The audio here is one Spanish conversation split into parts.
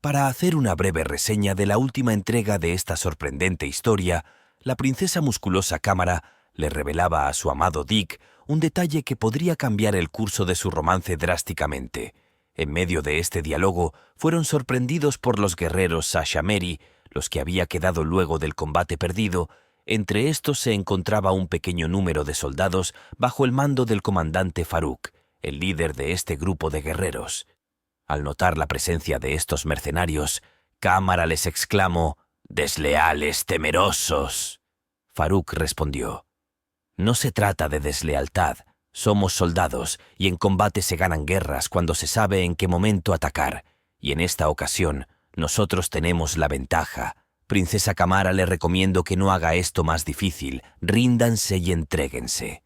Para hacer una breve reseña de la última entrega de esta sorprendente historia, la princesa musculosa Cámara le revelaba a su amado Dick un detalle que podría cambiar el curso de su romance drásticamente. En medio de este diálogo, fueron sorprendidos por los guerreros Sasha Mary, los que había quedado luego del combate perdido. Entre estos se encontraba un pequeño número de soldados bajo el mando del comandante Farouk, el líder de este grupo de guerreros. Al notar la presencia de estos mercenarios, Cámara les exclamó: «¡Desleales, temerosos!». Farouk respondió: «No se trata de deslealtad. Somos soldados y en combate se ganan guerras cuando se sabe en qué momento atacar. Y en esta ocasión, nosotros tenemos la ventaja. Princesa Cámara, le recomiendo que no haga esto más difícil. Ríndanse y entréguense».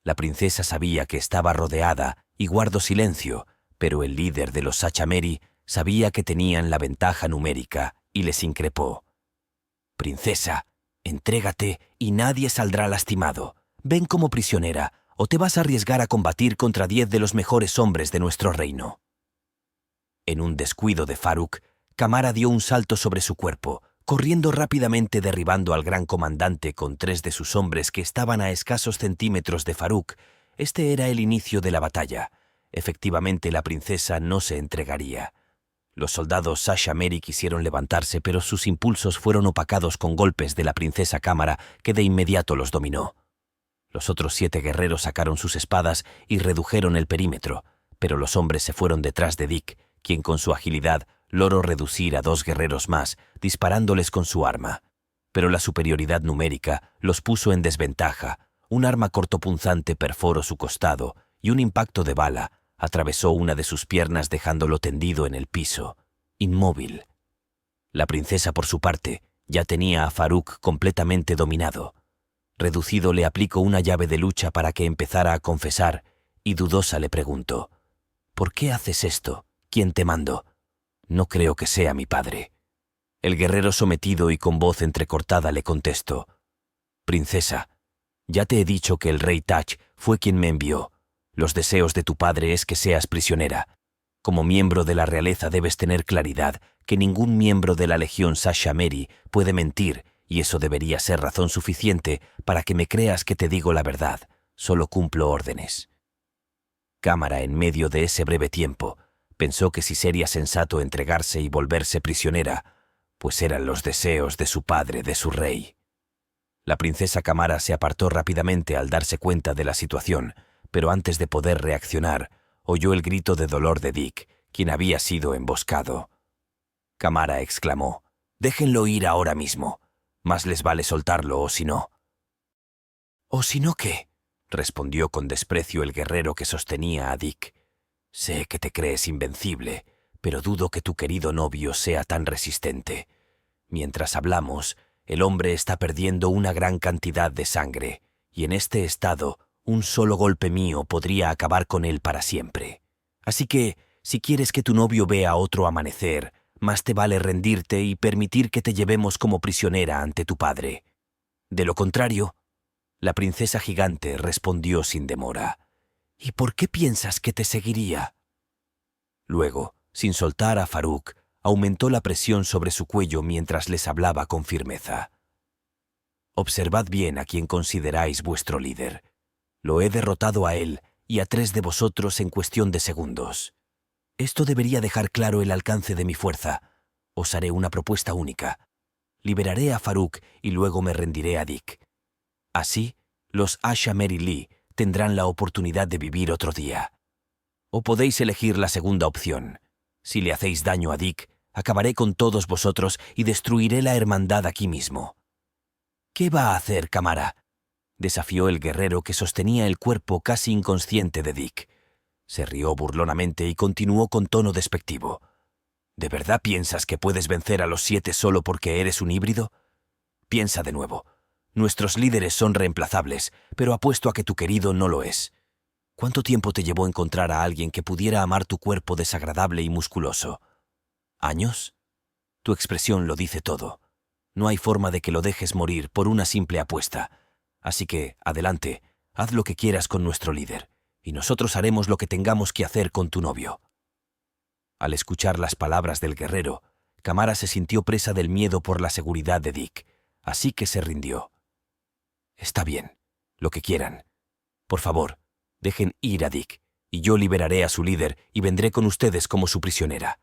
La princesa sabía que estaba rodeada y guardó silencio, pero el líder de los Sachameri sabía que tenían la ventaja numérica y les increpó: «Princesa, entrégate y nadie saldrá lastimado. Ven como prisionera o te vas a arriesgar a combatir contra 10 de los mejores hombres de nuestro reino». En un descuido de Farouk, Cámara dio un salto sobre su cuerpo, corriendo rápidamente, derribando al gran comandante con 3 de sus hombres que estaban a escasos centímetros de Farouk. Este era el inicio de la batalla. Efectivamente, la princesa no se entregaría. Los soldados Sasha Mary quisieron levantarse, pero sus impulsos fueron opacados con golpes de la princesa Cámara, que de inmediato los dominó. Los otros 7 guerreros sacaron sus espadas y redujeron el perímetro, pero los hombres se fueron detrás de Dick, quien con su agilidad logró reducir a 2 guerreros más, disparándoles con su arma. Pero la superioridad numérica los puso en desventaja. Un arma cortopunzante perforó su costado y un impacto de bala atravesó una de sus piernas, dejándolo tendido en el piso, inmóvil. La princesa, por su parte, ya tenía a Farouk completamente dominado. Reducido, le aplicó una llave de lucha para que empezara a confesar, y dudosa le preguntó: «¿Por qué haces esto? ¿Quién te mandó?». «No creo que sea mi padre». El guerrero, sometido y con voz entrecortada, le contestó: «Princesa, ya te he dicho que el rey Taj fue quien me envió. Los deseos de tu padre es que seas prisionera. Como miembro de la realeza debes tener claridad que ningún miembro de la legión Sasha Mary puede mentir, y eso debería ser razón suficiente para que me creas que te digo la verdad. Solo cumplo órdenes». Cámara, en medio de ese breve tiempo, pensó que si sería sensato entregarse y volverse prisionera, pues eran los deseos de su padre, de su rey. La princesa Cámara se apartó rápidamente al darse cuenta de la situación, pero antes de poder reaccionar, oyó el grito de dolor de Dick, quien había sido emboscado. Cámara exclamó: «Déjenlo ir ahora mismo. Más les vale soltarlo, o si no». «¿O si no qué?», respondió con desprecio el guerrero que sostenía a Dick. «Sé que te crees invencible, pero dudo que tu querido novio sea tan resistente. Mientras hablamos, el hombre está perdiendo una gran cantidad de sangre, y en este estado, un solo golpe mío podría acabar con él para siempre. Así que, si quieres que tu novio vea otro amanecer, más te vale rendirte y permitir que te llevemos como prisionera ante tu padre. De lo contrario». La princesa gigante respondió sin demora: «¿Y por qué piensas que te seguiría?». Luego, sin soltar a Farouk, aumentó la presión sobre su cuello mientras les hablaba con firmeza: «Observad bien a quien consideráis vuestro líder. Lo he derrotado a él y a 3 de vosotros en cuestión de segundos. Esto debería dejar claro el alcance de mi fuerza. Os haré una propuesta única. Liberaré a Farouk y luego me rendiré a Dick. Así, los Asha Mary Lee tendrán la oportunidad de vivir otro día. O podéis elegir la segunda opción. Si le hacéis daño a Dick, acabaré con todos vosotros y destruiré la hermandad aquí mismo». «¿Qué va a hacer, Cámara?», desafió el guerrero que sostenía el cuerpo casi inconsciente de Dick. Se rió burlonamente y continuó con tono despectivo: «¿De verdad piensas que puedes vencer a los 7 solo porque eres un híbrido? Piensa de nuevo. Nuestros líderes son reemplazables, pero apuesto a que tu querido no lo es. ¿Cuánto tiempo te llevó encontrar a alguien que pudiera amar tu cuerpo desagradable y musculoso? ¿Años? Tu expresión lo dice todo. No hay forma de que lo dejes morir por una simple apuesta. Así que, adelante, haz lo que quieras con nuestro líder, y nosotros haremos lo que tengamos que hacer con tu novio». Al escuchar las palabras del guerrero, Kamara se sintió presa del miedo por la seguridad de Dick, así que se rindió. «Está bien, lo que quieran. Por favor, dejen ir a Dick, y yo liberaré a su líder y vendré con ustedes como su prisionera».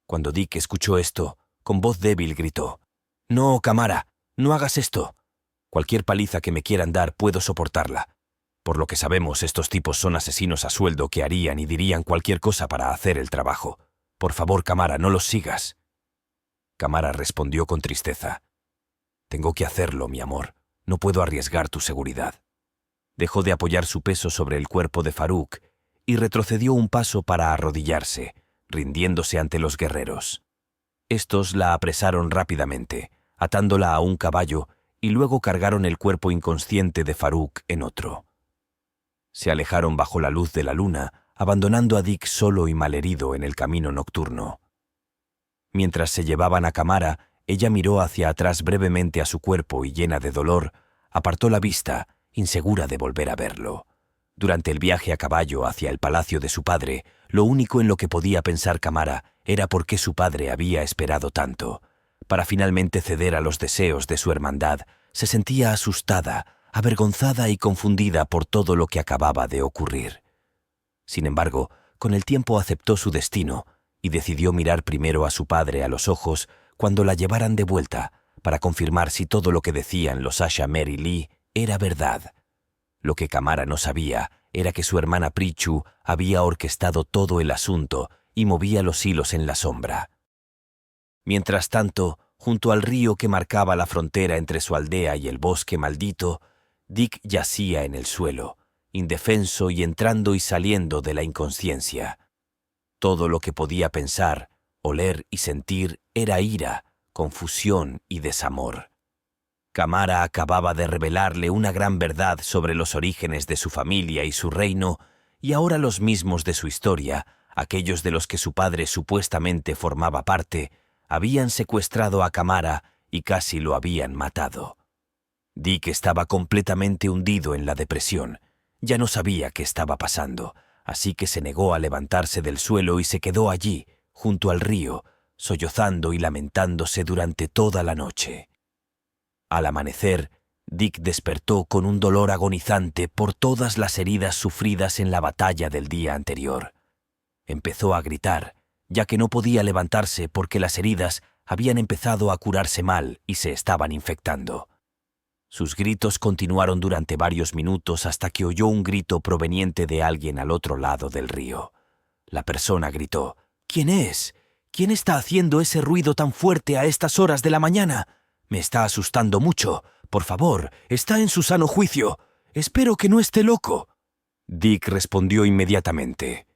Cuando Dick escuchó esto, con voz débil gritó: «No, Kamara, no hagas esto. Cualquier paliza que me quieran dar puedo soportarla. Por lo que sabemos, estos tipos son asesinos a sueldo que harían y dirían cualquier cosa para hacer el trabajo. Por favor, Kamara, no los sigas». Kamara respondió con tristeza: «Tengo que hacerlo, mi amor. No puedo arriesgar tu seguridad». Dejó de apoyar su peso sobre el cuerpo de Farouk y retrocedió un paso para arrodillarse, rindiéndose ante los guerreros. Estos la apresaron rápidamente, atándola a un caballo, y luego cargaron el cuerpo inconsciente de Farouk en otro. Se alejaron bajo la luz de la luna, abandonando a Dick solo y malherido en el camino nocturno. Mientras se llevaban a Kamara, ella miró hacia atrás brevemente a su cuerpo y, llena de dolor, apartó la vista, insegura de volver a verlo. Durante el viaje a caballo hacia el palacio de su padre, lo único en lo que podía pensar Kamara era por qué su padre había esperado tanto. Para finalmente ceder a los deseos de su hermandad, se sentía asustada, avergonzada y confundida por todo lo que acababa de ocurrir. Sin embargo, con el tiempo aceptó su destino y decidió mirar primero a su padre a los ojos cuando la llevaran de vuelta, para confirmar si todo lo que decían los Asha Mer y Lee era verdad. Lo que Kamara no sabía era que su hermana Prichu había orquestado todo el asunto y movía los hilos en la sombra. Mientras tanto, junto al río que marcaba la frontera entre su aldea y el bosque maldito, Dick yacía en el suelo, indefenso y entrando y saliendo de la inconsciencia. Todo lo que podía pensar, oler y sentir era ira, confusión y desamor. Kamara acababa de revelarle una gran verdad sobre los orígenes de su familia y su reino, y ahora los mismos de su historia, aquellos de los que su padre supuestamente formaba parte, habían secuestrado a Kamara y casi lo habían matado. Dick estaba completamente hundido en la depresión. Ya no sabía qué estaba pasando, así que se negó a levantarse del suelo y se quedó allí, junto al río, sollozando y lamentándose durante toda la noche. Al amanecer, Dick despertó con un dolor agonizante por todas las heridas sufridas en la batalla del día anterior. Empezó a gritar, ya que no podía levantarse porque las heridas habían empezado a curarse mal y se estaban infectando. Sus gritos continuaron durante varios minutos hasta que oyó un grito proveniente de alguien al otro lado del río. La persona gritó: «¿Quién es? ¿Quién está haciendo ese ruido tan fuerte a estas horas de la mañana? Me está asustando mucho. Por favor, está en su sano juicio. Espero que no esté loco». Dick respondió inmediatamente: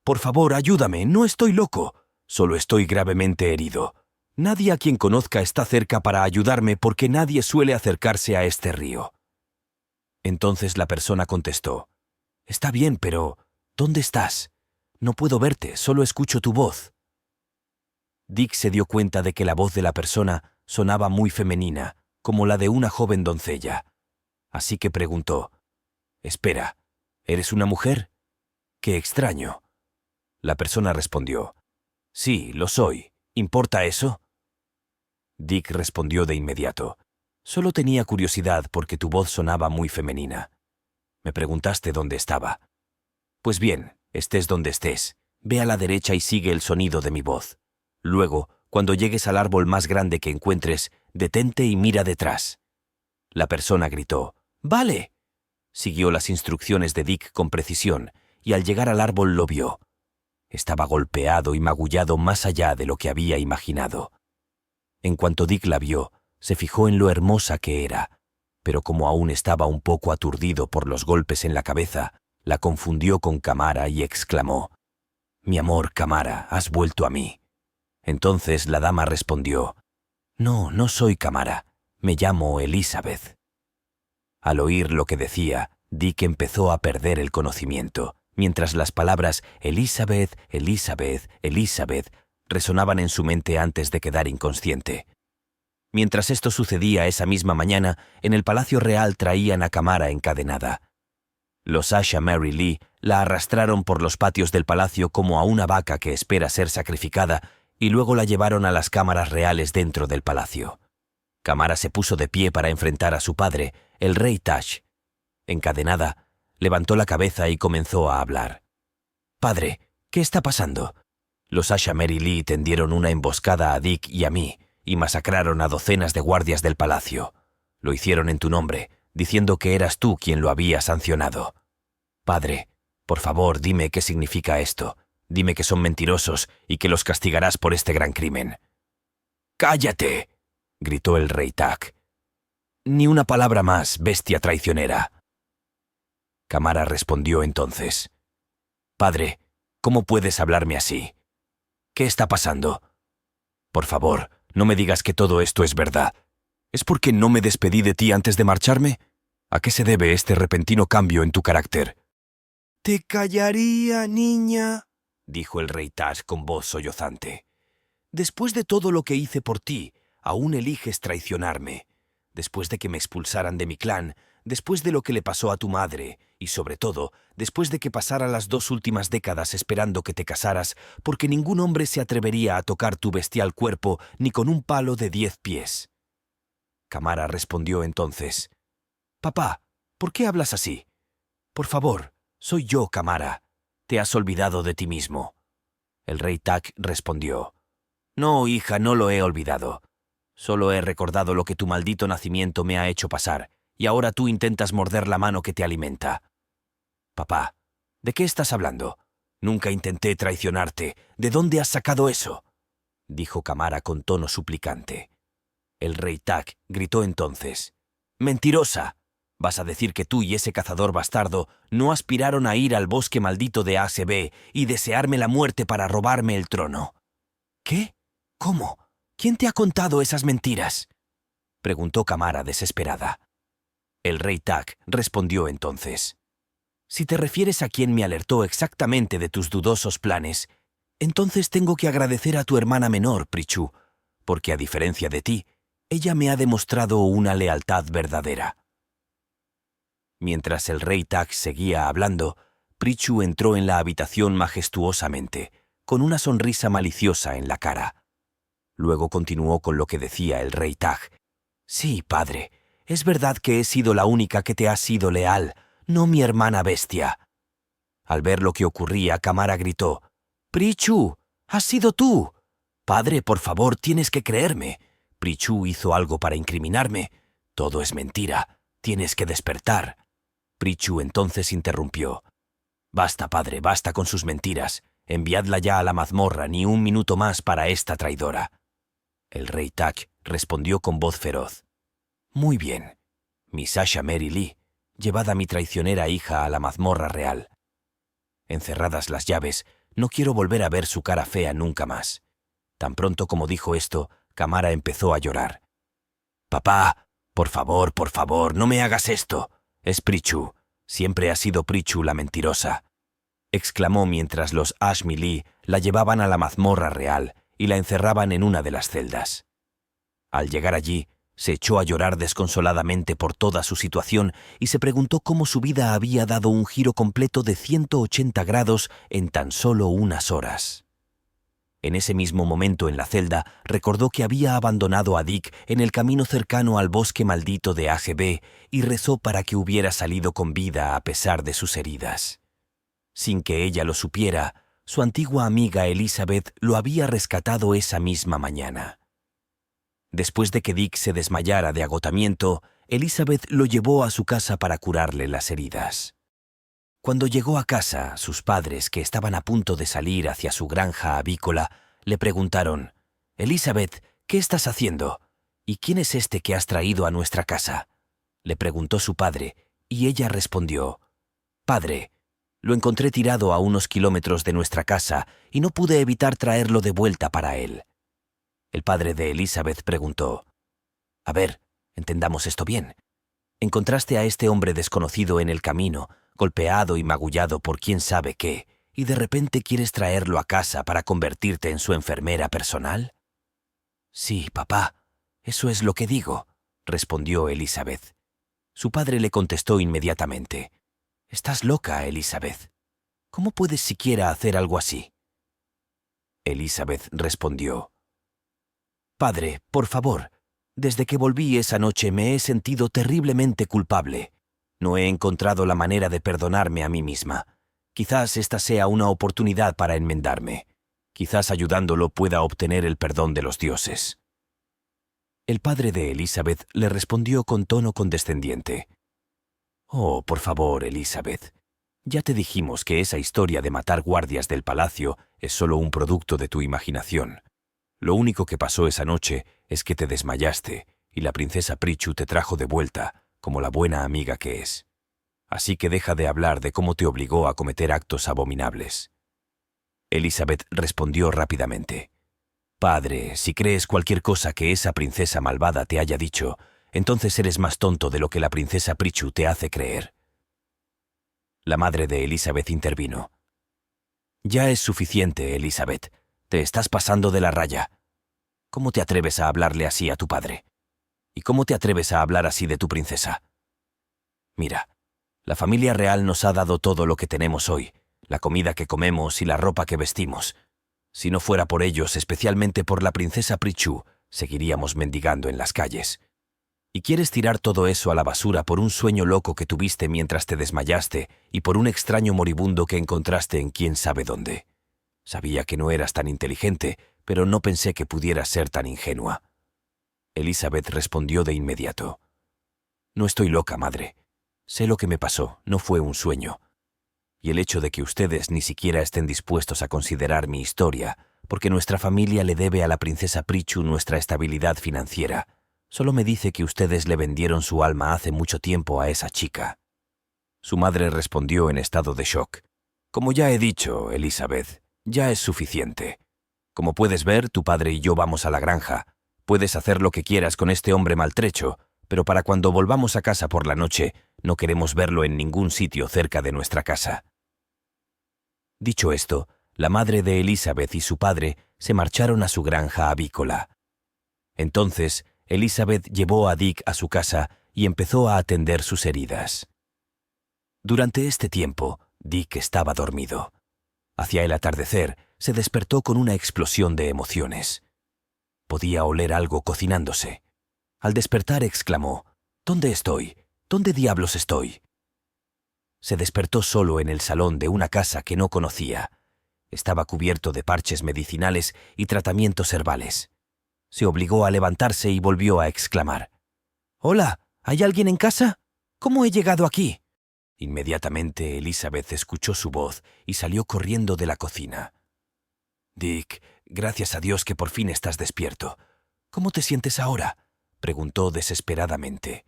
«Por favor, ayúdame, no estoy loco. Solo estoy gravemente herido. Nadie a quien conozca está cerca para ayudarme porque nadie suele acercarse a este río». Entonces la persona contestó: «Está bien, pero ¿dónde estás? No puedo verte, solo escucho tu voz». Dick se dio cuenta de que la voz de la persona sonaba muy femenina, como la de una joven doncella. Así que preguntó: «Espera, ¿eres una mujer? Qué extraño». La persona respondió: «Sí, lo soy. ¿Importa eso?». Dick respondió de inmediato: «Solo tenía curiosidad porque tu voz sonaba muy femenina. Me preguntaste dónde estaba. Pues bien, estés donde estés, ve a la derecha y sigue el sonido de mi voz. Luego, cuando llegues al árbol más grande que encuentres, detente y mira detrás». La persona gritó: «¡Vale!». Siguió las instrucciones de Dick con precisión y al llegar al árbol lo vio. Estaba golpeado y magullado más allá de lo que había imaginado. En cuanto Dick la vio, se fijó en lo hermosa que era, pero como aún estaba un poco aturdido por los golpes en la cabeza, la confundió con Kamara y exclamó: «Mi amor, Kamara, has vuelto a mí». Entonces la dama respondió: «No, no soy Kamara, me llamo Elizabeth». Al oír lo que decía, Dick empezó a perder el conocimiento, mientras las palabras Elizabeth, Elizabeth, Elizabeth resonaban en su mente antes de quedar inconsciente. Mientras esto sucedía esa misma mañana, en el Palacio Real traían a Kamara encadenada. Los Asha Mary Lee la arrastraron por los patios del palacio como a una vaca que espera ser sacrificada y luego la llevaron a las cámaras reales dentro del palacio. Kamara se puso de pie para enfrentar a su padre, el rey Tash. Encadenada, levantó la cabeza y comenzó a hablar. «Padre, ¿qué está pasando?» Los Asha Mary Lee tendieron una emboscada a Dick y a mí y masacraron a docenas de guardias del palacio. Lo hicieron en tu nombre, diciendo que eras tú quien lo había sancionado. Padre, por favor, dime qué significa esto. Dime que son mentirosos y que los castigarás por este gran crimen. «¡Cállate!», gritó el rey Tak. «Ni una palabra más, bestia traicionera». Kamara respondió entonces. «Padre, ¿cómo puedes hablarme así? ¿Qué está pasando? Por favor, no me digas que todo esto es verdad. ¿Es porque no me despedí de ti antes de marcharme? ¿A qué se debe este repentino cambio en tu carácter?» «Te callaría, niña», dijo el rey Tash con voz sollozante. «Después de todo lo que hice por ti, aún eliges traicionarme. Después de que me expulsaran de mi clan, después de lo que le pasó a tu madre, y sobre todo, después de que pasara las 2 últimas décadas esperando que te casaras, porque ningún hombre se atrevería a tocar tu bestial cuerpo ni con un palo de 10 pies. Kamara respondió entonces. «Papá, ¿por qué hablas así? Por favor, soy yo, Kamara. Te has olvidado de ti mismo». El rey Tak respondió. «No, hija, no lo he olvidado. Solo he recordado lo que tu maldito nacimiento me ha hecho pasar, y ahora tú intentas morder la mano que te alimenta». «Papá, ¿de qué estás hablando? Nunca intenté traicionarte. ¿De dónde has sacado eso?», dijo Kamara con tono suplicante. El rey Tak gritó entonces. «¡Mentirosa! ¿Vas a decir que tú y ese cazador bastardo no aspiraron a ir al bosque maldito de ASB y desearme la muerte para robarme el trono?» «¿Qué? ¿Cómo? ¿Quién te ha contado esas mentiras?», preguntó Kamara desesperada. El rey Tak respondió entonces. «Si te refieres a quien me alertó exactamente de tus dudosos planes, entonces tengo que agradecer a tu hermana menor, Prichu, porque a diferencia de ti, ella me ha demostrado una lealtad verdadera». Mientras el rey Tak seguía hablando, Prichu entró en la habitación majestuosamente, con una sonrisa maliciosa en la cara. Luego continuó con lo que decía el rey Tak. «Sí, padre, es verdad que he sido la única que te ha sido leal, no mi hermana bestia». Al ver lo que ocurría, Kamara gritó. «Prichu, has sido tú. Padre, por favor, tienes que creerme. Prichu hizo algo para incriminarme. Todo es mentira. Tienes que despertar». Prichu entonces interrumpió. «Basta, padre, basta con sus mentiras. Enviadla ya a la mazmorra, ni un minuto más para esta traidora». El rey Tak respondió con voz feroz. «Muy bien, Miss Asha Mary Lee, llevad a mi traicionera hija a la mazmorra real. Encerradas las llaves, no quiero volver a ver su cara fea nunca más». Tan pronto como dijo esto, Kamara empezó a llorar. «Papá, por favor, no me hagas esto. Es Prichu. Siempre ha sido Prichu la mentirosa», exclamó mientras los Ashmi Lee la llevaban a la mazmorra real y la encerraban en una de las celdas. Al llegar allí, se echó a llorar desconsoladamente por toda su situación y se preguntó cómo su vida había dado un giro completo de 180 grados en tan solo unas horas. En ese mismo momento en la celda, recordó que había abandonado a Dick en el camino cercano al bosque maldito de AGB y rezó para que hubiera salido con vida a pesar de sus heridas. Sin que ella lo supiera, su antigua amiga Elizabeth lo había rescatado esa misma mañana. Después de que Dick se desmayara de agotamiento, Elizabeth lo llevó a su casa para curarle las heridas. Cuando llegó a casa, sus padres, que estaban a punto de salir hacia su granja avícola, le preguntaron: «Elizabeth, ¿qué estás haciendo? ¿Y quién es este que has traído a nuestra casa?», le preguntó su padre, y ella respondió: «Padre, lo encontré tirado a unos kilómetros de nuestra casa y no pude evitar traerlo de vuelta para él». El padre de Elizabeth preguntó: «A ver, entendamos esto bien. Encontraste a este hombre desconocido en el camino, golpeado y magullado por quién sabe qué, y de repente quieres traerlo a casa para convertirte en su enfermera personal». «Sí, papá, eso es lo que digo», respondió Elizabeth. Su padre le contestó inmediatamente: Estás loca, Elizabeth. ¿Cómo puedes siquiera hacer algo así? Elizabeth respondió: Padre, por favor, desde que volví esa noche me he sentido terriblemente culpable. No he encontrado la manera de perdonarme a mí misma. Quizás esta sea una oportunidad para enmendarme. Quizás ayudándolo pueda obtener el perdón de los dioses. El padre de Elizabeth le respondió con tono condescendiente: Oh, por favor, Elizabeth. Ya te dijimos que esa historia de matar guardias del palacio es solo un producto de tu imaginación. Lo único que pasó esa noche es que te desmayaste y la princesa Prichu te trajo de vuelta, como la buena amiga que es. Así que deja de hablar de cómo te obligó a cometer actos abominables. Elizabeth respondió rápidamente: Padre, si crees cualquier cosa que esa princesa malvada te haya dicho, entonces eres más tonto de lo que la princesa Prichu te hace creer. La madre de Elizabeth intervino: Ya es suficiente, Elizabeth. Te estás pasando de la raya. ¿Cómo te atreves a hablarle así a tu padre? ¿Y cómo te atreves a hablar así de tu princesa? Mira, la familia real nos ha dado todo lo que tenemos hoy, la comida que comemos y la ropa que vestimos. Si no fuera por ellos, especialmente por la princesa Prichu, seguiríamos mendigando en las calles. ¿Y quieres tirar todo eso a la basura por un sueño loco que tuviste mientras te desmayaste y por un extraño moribundo que encontraste en quién sabe dónde? Sabía que no eras tan inteligente, pero no pensé que pudieras ser tan ingenua. Elizabeth respondió de inmediato: No estoy loca, madre. Sé lo que me pasó, no fue un sueño. Y el hecho de que ustedes ni siquiera estén dispuestos a considerar mi historia, porque nuestra familia le debe a la princesa Prichu nuestra estabilidad financiera, solo me dice que ustedes le vendieron su alma hace mucho tiempo a esa chica. Su madre respondió en estado de shock: Como ya he dicho, Elizabeth, ya es suficiente. Como puedes ver, tu padre y yo vamos a la granja. Puedes hacer lo que quieras con este hombre maltrecho, pero para cuando volvamos a casa por la noche, no queremos verlo en ningún sitio cerca de nuestra casa. Dicho esto, la madre de Elizabeth y su padre se marcharon a su granja avícola. Entonces, Elizabeth llevó a Dick a su casa y empezó a atender sus heridas. Durante este tiempo, Dick estaba dormido. Hacia el atardecer, se despertó con una explosión de emociones. Podía oler algo cocinándose. Al despertar exclamó: ¿Dónde estoy? ¿Dónde diablos estoy? Se despertó solo en el salón de una casa que no conocía. Estaba cubierto de parches medicinales y tratamientos herbales. Se obligó a levantarse y volvió a exclamar: «Hola, ¿hay alguien en casa? ¿Cómo he llegado aquí?» Inmediatamente Elizabeth escuchó su voz y salió corriendo de la cocina. «Dick, gracias a Dios que por fin estás despierto. ¿Cómo te sientes ahora?», preguntó desesperadamente.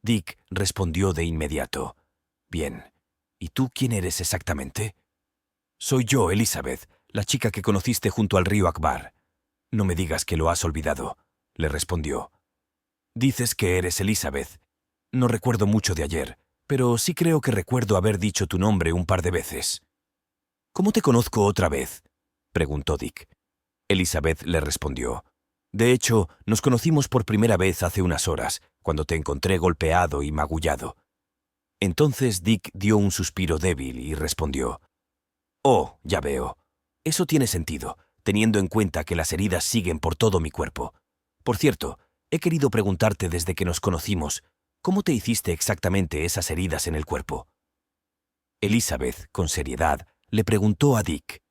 Dick respondió de inmediato: «Bien. ¿Y tú quién eres exactamente?» «Soy yo, Elizabeth, la chica que conociste junto al río Akbar». «No me digas que lo has olvidado», le respondió. «Dices que eres Elizabeth. No recuerdo mucho de ayer, pero sí creo que recuerdo haber dicho tu nombre un par de veces». «¿Cómo te conozco otra vez?», preguntó Dick. Elizabeth le respondió: «De hecho, nos conocimos por primera vez hace unas horas, cuando te encontré golpeado y magullado». Entonces Dick dio un suspiro débil y respondió: «Oh, ya veo. Eso tiene sentido, teniendo en cuenta que las heridas siguen por todo mi cuerpo. Por cierto, he querido preguntarte desde que nos conocimos, ¿cómo te hiciste exactamente esas heridas en el cuerpo?». Elizabeth, con seriedad, le preguntó a Dick: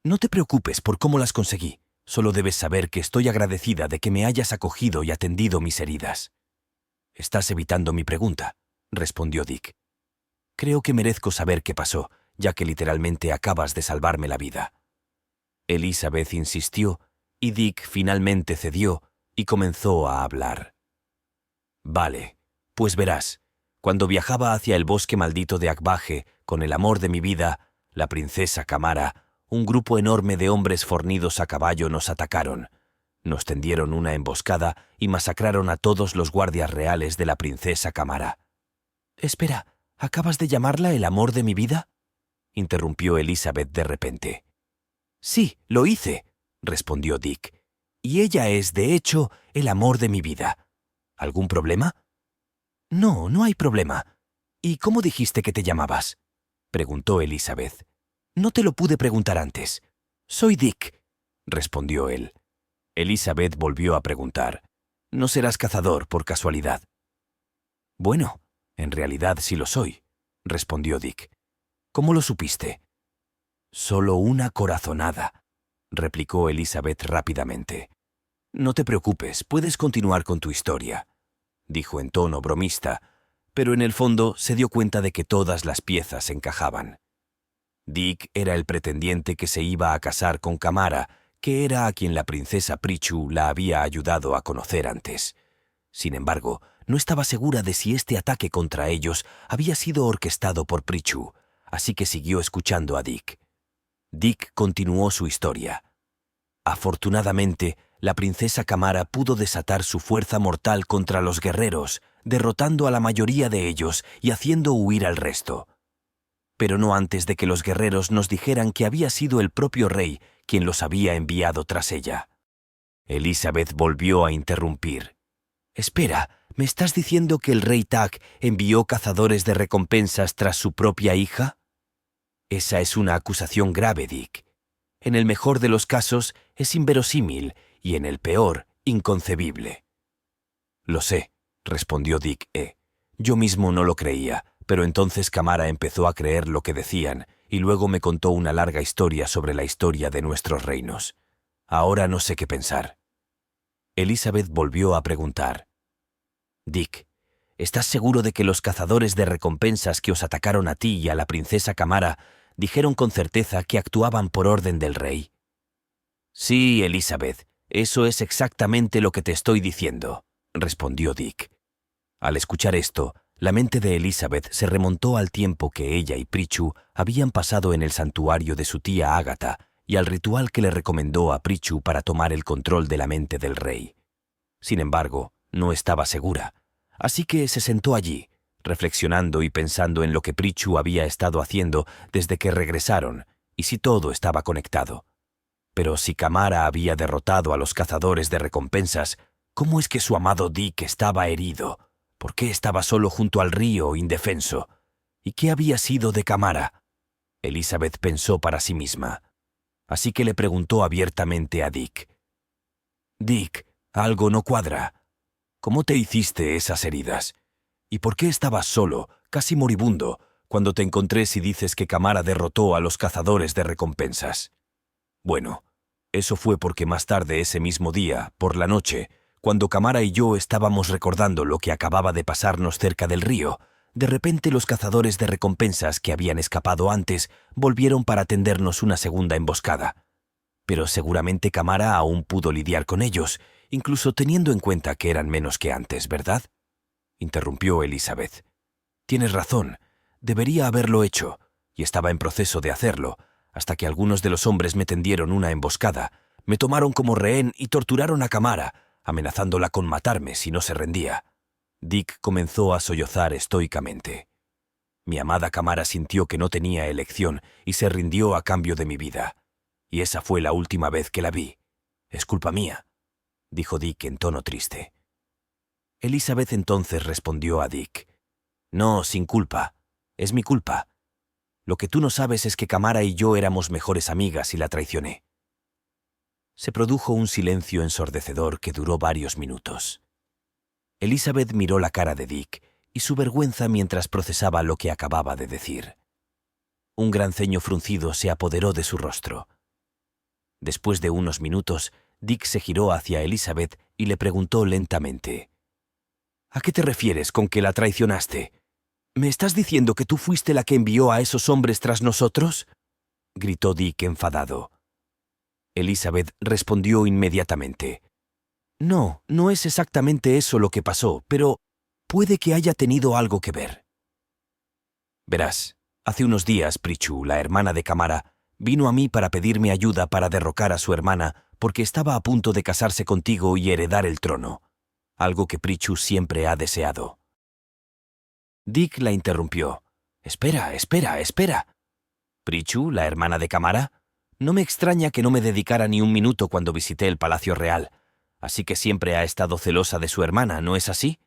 «No te preocupes por cómo las conseguí. Solo debes saber que estoy agradecida de que me hayas acogido y atendido mis heridas». «Estás evitando mi pregunta», respondió Dick. «Creo que merezco saber qué pasó, ya que literalmente acabas de salvarme la vida». Elizabeth insistió, y Dick finalmente cedió y comenzó a hablar. «Vale, pues verás, cuando viajaba hacia el bosque maldito de Akbaje con el amor de mi vida, la princesa Kamara, un grupo enorme de hombres fornidos a caballo nos atacaron. Nos tendieron una emboscada y masacraron a todos los guardias reales de la princesa Kamara». «Espera, ¿acabas de llamarla el amor de mi vida?», interrumpió Elizabeth de repente. «Sí, lo hice», respondió Dick. «Y ella es, de hecho, el amor de mi vida. ¿Algún problema?». «No, no hay problema. ¿Y cómo dijiste que te llamabas?, preguntó Elizabeth. No te lo pude preguntar antes. Soy Dick, respondió él. Elizabeth volvió a preguntar. ¿No serás cazador por casualidad? Bueno, en realidad sí lo soy, respondió Dick. ¿Cómo lo supiste? Solo una corazonada, replicó Elizabeth rápidamente. No te preocupes, puedes continuar con tu historia, dijo en tono bromista, pero en el fondo se dio cuenta de que todas las piezas encajaban. Dick era el pretendiente que se iba a casar con Kamara, que era a quien la princesa Prichu la había ayudado a conocer antes. Sin embargo, no estaba segura de si este ataque contra ellos había sido orquestado por Prichu, así que siguió escuchando a Dick. Dick continuó su historia. Afortunadamente, la princesa Kamara pudo desatar su fuerza mortal contra los guerreros, derrotando a la mayoría de ellos y haciendo huir al resto. Pero no antes de que los guerreros nos dijeran que había sido el propio rey quien los había enviado tras ella. Elizabeth volvió a interrumpir. «Espera, ¿me estás diciendo que el rey Tak envió cazadores de recompensas tras su propia hija?» Esa es una acusación grave, Dick. En el mejor de los casos es inverosímil y en el peor, inconcebible. Lo sé, respondió Dick. Yo mismo no lo creía, pero entonces Kamara empezó a creer lo que decían y luego me contó una larga historia sobre la historia de nuestros reinos. Ahora no sé qué pensar. Elizabeth volvió a preguntar. Dick, ¿estás seguro de que los cazadores de recompensas que os atacaron a ti y a la princesa Kamara dijeron con certeza que actuaban por orden del rey? Sí, Elizabeth, eso es exactamente lo que te estoy diciendo, respondió Dick. Al escuchar esto, la mente de Elizabeth se remontó al tiempo que ella y Prichu habían pasado en el santuario de su tía Ágata y al ritual que le recomendó a Prichu para tomar el control de la mente del rey. Sin embargo, no estaba segura, así que se sentó allí, reflexionando y pensando en lo que Prichu había estado haciendo desde que regresaron y si todo estaba conectado. Pero si Kamara había derrotado a los cazadores de recompensas, ¿cómo es que su amado Dick estaba herido? ¿Por qué estaba solo junto al río, indefenso? ¿Y qué había sido de Kamara? Elizabeth pensó para sí misma. Así que le preguntó abiertamente a Dick. «Dick, algo no cuadra. ¿Cómo te hiciste esas heridas? ¿Y por qué estabas solo, casi moribundo, cuando te encontré si dices que Kamara derrotó a los cazadores de recompensas?» Bueno, eso fue porque más tarde ese mismo día, por la noche, cuando Kamara y yo estábamos recordando lo que acababa de pasarnos cerca del río, de repente los cazadores de recompensas que habían escapado antes volvieron para tendernos una segunda emboscada. Pero seguramente Kamara aún pudo lidiar con ellos, incluso teniendo en cuenta que eran menos que antes, ¿verdad?, interrumpió Elizabeth. Tienes razón, debería haberlo hecho, y estaba en proceso de hacerlo, hasta que algunos de los hombres me tendieron una emboscada, me tomaron como rehén y torturaron a Kamara, amenazándola con matarme si no se rendía. Dick comenzó a sollozar estoicamente. Mi amada Kamara sintió que no tenía elección y se rindió a cambio de mi vida. Y esa fue la última vez que la vi. Es culpa mía, dijo Dick en tono triste. Elizabeth entonces respondió a Dick. No, sin culpa. Es mi culpa. Lo que tú no sabes es que Kamara y yo éramos mejores amigas y la traicioné. Se produjo un silencio ensordecedor que duró varios minutos. Elizabeth miró la cara de Dick y su vergüenza mientras procesaba lo que acababa de decir. Un gran ceño fruncido se apoderó de su rostro. Después de unos minutos, Dick se giró hacia Elizabeth y le preguntó lentamente. «¿A qué te refieres con que la traicionaste? ¿Me estás diciendo que tú fuiste la que envió a esos hombres tras nosotros?», gritó Dick enfadado. Elizabeth respondió inmediatamente. «No, no es exactamente eso lo que pasó, pero puede que haya tenido algo que ver». Verás, hace unos días Prichu, la hermana de Kamara, vino a mí para pedirme ayuda para derrocar a su hermana porque estaba a punto de casarse contigo y heredar el trono, algo que Prichu siempre ha deseado. Dick la interrumpió. «Espera, espera, espera. ¿Prichu, la hermana de Kamara? No me extraña que no me dedicara ni un minuto cuando visité el Palacio Real, así que siempre ha estado celosa de su hermana, ¿no es así?»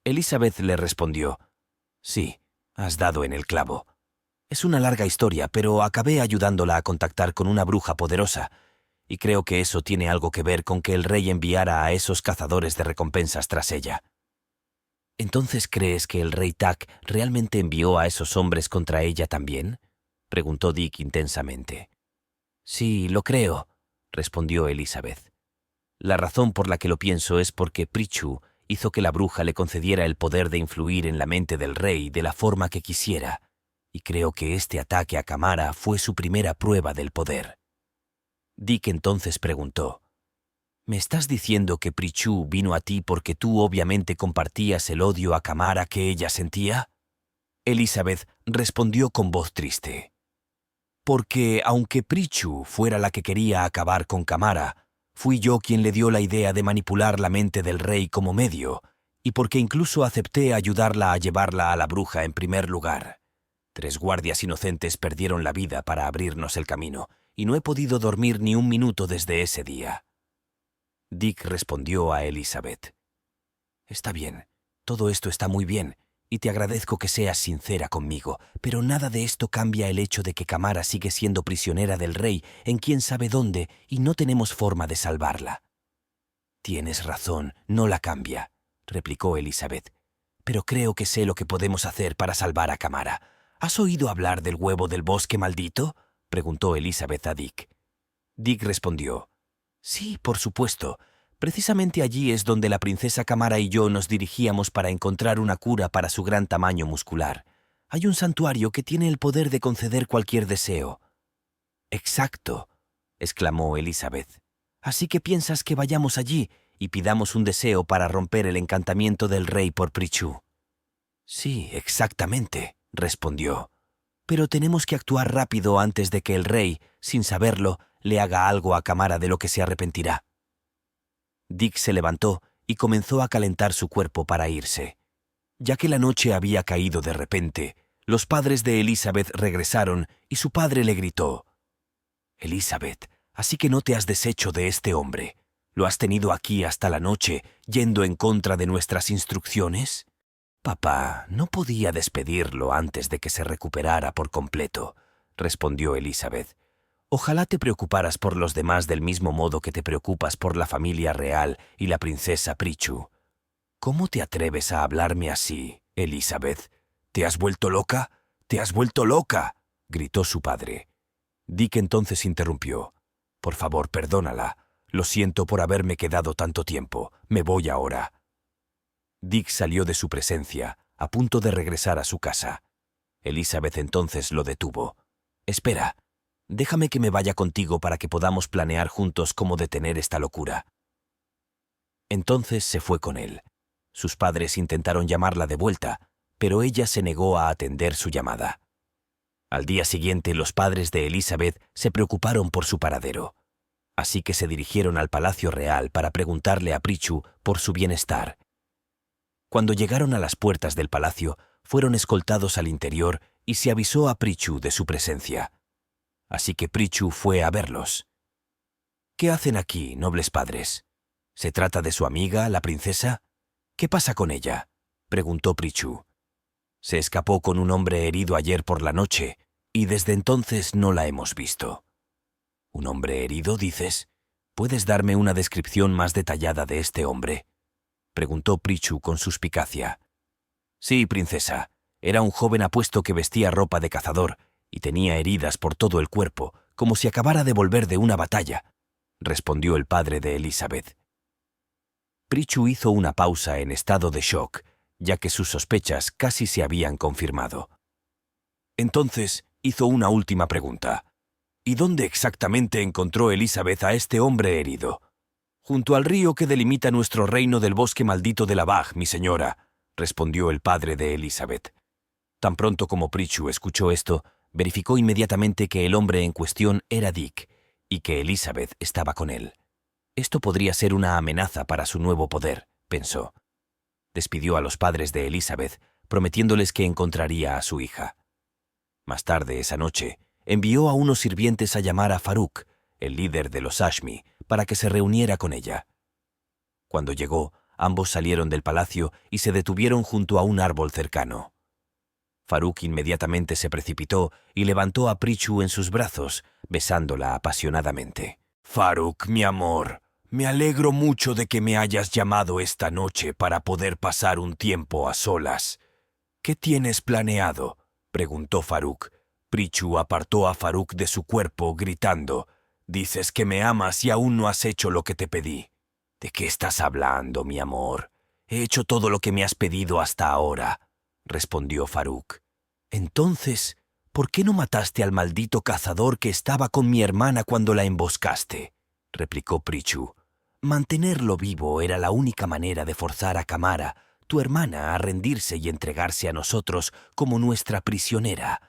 Elizabeth le respondió. «Sí, Has dado en el clavo. Es una larga historia, pero acabé ayudándola a contactar con una bruja poderosa, y creo que eso tiene algo que ver con que el rey enviara a esos cazadores de recompensas tras ella. ¿Entonces crees que el rey Tak realmente envió a esos hombres contra ella también?, preguntó Dick intensamente. Sí, lo creo, respondió Elizabeth. La razón por la que lo pienso es porque Pritchu hizo que la bruja le concediera el poder de influir en la mente del rey de la forma que quisiera, y creo que este ataque a Kamara fue su primera prueba del poder. Dick entonces preguntó, ¿me estás diciendo que Pritchu vino a ti porque tú obviamente compartías el odio a Kamara que ella sentía? Elizabeth respondió con voz triste. Porque aunque Pritchu fuera la que quería acabar con Kamara, fui yo quien le dio la idea de manipular la mente del rey como medio, y porque incluso acepté ayudarla a llevarla a la bruja en primer lugar. 3 guardias inocentes perdieron la vida para abrirnos el camino, y no he podido dormir ni un minuto desde ese día. Dick respondió a Elizabeth. Está bien, todo esto está muy bien, y te agradezco que seas sincera conmigo, pero nada de esto cambia el hecho de que Kamara sigue siendo prisionera del rey en quién sabe dónde y no tenemos forma de salvarla. Tienes razón, no la cambia, replicó Elizabeth, pero creo que sé lo que podemos hacer para salvar a Kamara. ¿Has oído hablar del huevo del bosque maldito?, preguntó Elizabeth a Dick. Dick respondió, sí, por supuesto. Precisamente allí es donde la princesa Kamara y yo nos dirigíamos para encontrar una cura para su gran tamaño muscular. Hay un santuario que tiene el poder de conceder cualquier deseo. Exacto, exclamó Elizabeth. Así que piensas que vayamos allí y pidamos un deseo para romper el encantamiento del rey por Pritchu. Sí, exactamente, respondió. Pero tenemos que actuar rápido antes de que el rey, sin saberlo, le haga algo a Kamara de lo que se arrepentirá. Dick se levantó y comenzó a calentar su cuerpo para irse. Ya que la noche había caído de repente, los padres de Elizabeth regresaron y su padre le gritó, «Elizabeth, así que no te has deshecho de este hombre. ¿Lo has tenido aquí hasta la noche, yendo en contra de nuestras instrucciones?» «Papá, no podía despedirlo antes de que se recuperara por completo», respondió Elizabeth. «Ojalá te preocuparas por los demás del mismo modo que te preocupas por la familia real y la princesa Pritchu». «¿Cómo te atreves a hablarme así, Elizabeth? ¿Te has vuelto loca? ¡Te has vuelto loca!», gritó su padre. Dick entonces interrumpió. «Por favor, perdónala. Lo siento por haberme quedado tanto tiempo. Me voy ahora». Dick salió de su presencia, a punto de regresar a su casa. Elizabeth entonces lo detuvo. «Espera, déjame que me vaya contigo para que podamos planear juntos cómo detener esta locura». Entonces se fue con él. Sus padres intentaron llamarla de vuelta, pero ella se negó a atender su llamada. Al día siguiente, los padres de Elizabeth se preocuparon por su paradero. Así que se dirigieron al Palacio Real para preguntarle a Pritchu por su bienestar. Cuando llegaron a las puertas del palacio, fueron escoltados al interior y se avisó a Pritchu de su presencia. Así que Pritchu fue a verlos. «¿Qué hacen aquí, nobles padres? ¿Se trata de su amiga, la princesa? ¿Qué pasa con ella?», preguntó Pritchu. «Se escapó con un hombre herido ayer por la noche, y desde entonces no la hemos visto». «¿Un hombre herido, dices? ¿Puedes darme una descripción más detallada de este hombre?», preguntó Pritchu con suspicacia. «Sí, princesa. Era un joven apuesto que vestía ropa de cazador y tenía heridas por todo el cuerpo, como si acabara de volver de una batalla», respondió el padre de Elizabeth. Pritchu hizo una pausa en estado de shock, ya que sus sospechas casi se habían confirmado. Entonces hizo una última pregunta. «¿Y dónde exactamente encontró Elizabeth a este hombre herido?» «Junto al río que delimita nuestro reino del bosque maldito de Lavag, mi señora», respondió el padre de Elizabeth. Tan pronto como Pritchu escuchó esto, verificó inmediatamente que el hombre en cuestión era Dick y que Elizabeth estaba con él. Esto podría ser una amenaza para su nuevo poder, pensó. Despidió a los padres de Elizabeth, prometiéndoles que encontraría a su hija. Más tarde esa noche, envió a unos sirvientes a llamar a Farouk, el líder de los Ashmi, para que se reuniera con ella. Cuando llegó, ambos salieron del palacio y se detuvieron junto a un árbol cercano. Faruk inmediatamente se precipitó y levantó a Pritchu en sus brazos, besándola apasionadamente. «Faruk, mi amor, me alegro mucho de que me hayas llamado esta noche para poder pasar un tiempo a solas». «¿Qué tienes planeado?», preguntó Faruk. Pritchu apartó a Faruk de su cuerpo, gritando: «Dices que me amas y aún no has hecho lo que te pedí». «¿De qué estás hablando, mi amor? He hecho todo lo que me has pedido hasta ahora», respondió Faruk. «Entonces, ¿por qué no mataste al maldito cazador que estaba con mi hermana cuando la emboscaste?», replicó Pritchu. «Mantenerlo vivo era la única manera de forzar a Kamara, tu hermana, a rendirse y entregarse a nosotros como nuestra prisionera.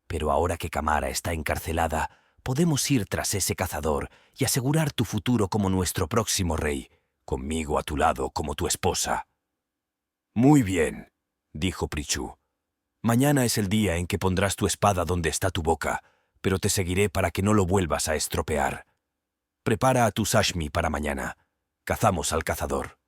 Pero ahora que Kamara está encarcelada, podemos ir tras ese cazador y asegurar tu futuro como nuestro próximo rey, conmigo a tu lado como tu esposa». «Muy bien», dijo Pritchu. «Mañana es el día en que pondrás tu espada donde está tu boca, pero te seguiré para que no lo vuelvas a estropear. Prepara a tu sashmi para mañana. Cazamos al cazador».